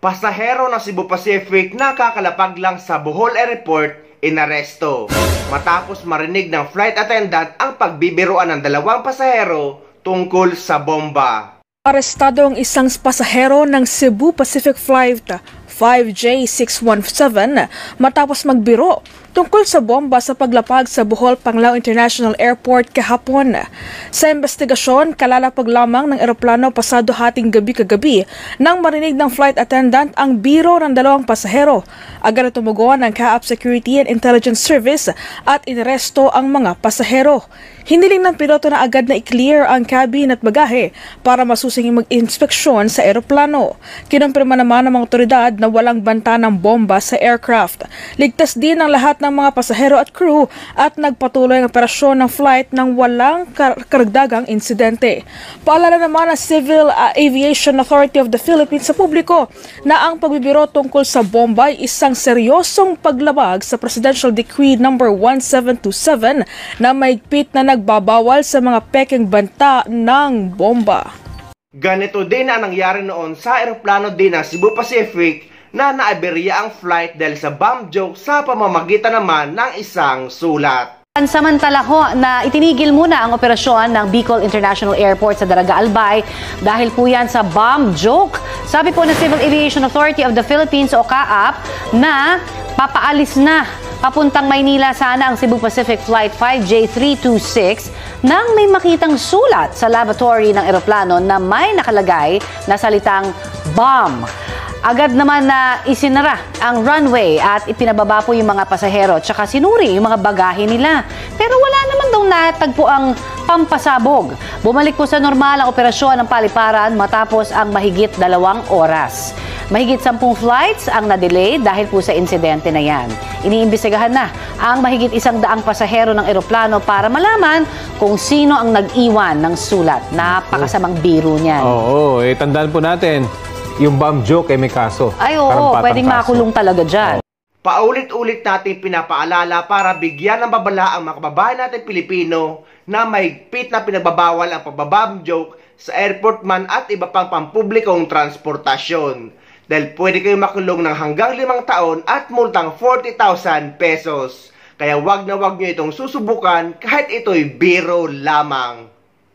Pasahero ng Cebu Pacific na kakalapag lang sa Bohol Airport inaresto matapos marinig ng flight attendant ang pagbibiruan ng dalawang pasahero tungkol sa bomba. Arestado ang isang pasahero ng Cebu Pacific Flight 5J617 matapos magbiro tungkol sa bomba sa paglapag sa Bohol Panglao International Airport kahapon. Sa investigasyon, kalalapag lamang ng eroplano pasado hating gabi kagabi nang marinig ng flight attendant ang biro ng dalawang pasahero. Agad na tumugon ng CAAP Security and Intelligence Service at inaresto ang mga pasahero. Hiniling ng piloto na agad na i-clear ang cabin at bagahe para masusing mag-inspeksyon sa eroplano. Kinumpirma naman ng mga otoridad na walang banta ng bomba sa aircraft. Ligtas din ang lahat ng mga pasahero at crew at nagpatuloy ang operasyon ng flight ng walang karagdagang insidente. Paalala naman ng Civil Aviation Authority of the Philippines sa publiko na ang pagbibiro tungkol sa bomba ay isang seryosong paglabag sa Presidential Decree No. 1727 na maigpit na nagbabawal sa mga pekeng banta ng bomba. Ganito din ang nangyari noon sa eroplano din ng Cebu Pacific na naaberya ang flight dahil sa bomb joke sa pamamagitan naman ng isang sulat. Samantala ho na itinigil muna ang operasyon ng Bicol International Airport sa Daraga Albay dahil po yan sa bomb joke. Sabi po ng Civil Aviation Authority of the Philippines o CAAP na papaalis na papuntang Maynila sana ang Cebu Pacific Flight 5J326 nang may makitang sulat sa lavatory ng eroplano na may nakalagay na salitang bomb. Agad naman na isinara ang runway at ipinababa po yung mga pasahero tsaka sinuri yung mga bagahe nila. Pero wala naman daw natagpo ang pampasabog. Bumalik po sa normal ang operasyon ng paliparan matapos ang mahigit 2 oras. Mahigit 10 flights ang na-delay dahil po sa insidente na yan. Iniimbestigahan na ang mahigit 100 pasahero ng eroplano para malaman kung sino ang nag-iwan ng sulat. Napakasamang biro niyan. Oo, tandaan po natin, yung bomb joke ay may kaso. Ay oo, pwedeng makulong talaga dyan. Paulit-ulit natin pinapaalala para bigyan ng babala ang mga kababayan natin Pilipino na mahigpit na pinagbabawal ang pagbabomb joke sa airport man at iba pang pampublikong transportasyon. Dahil pwede kayong makulong ng hanggang 5 taon at multang 40,000 pesos. Kaya wag na wag nyo itong susubukan kahit ito'y biro lamang.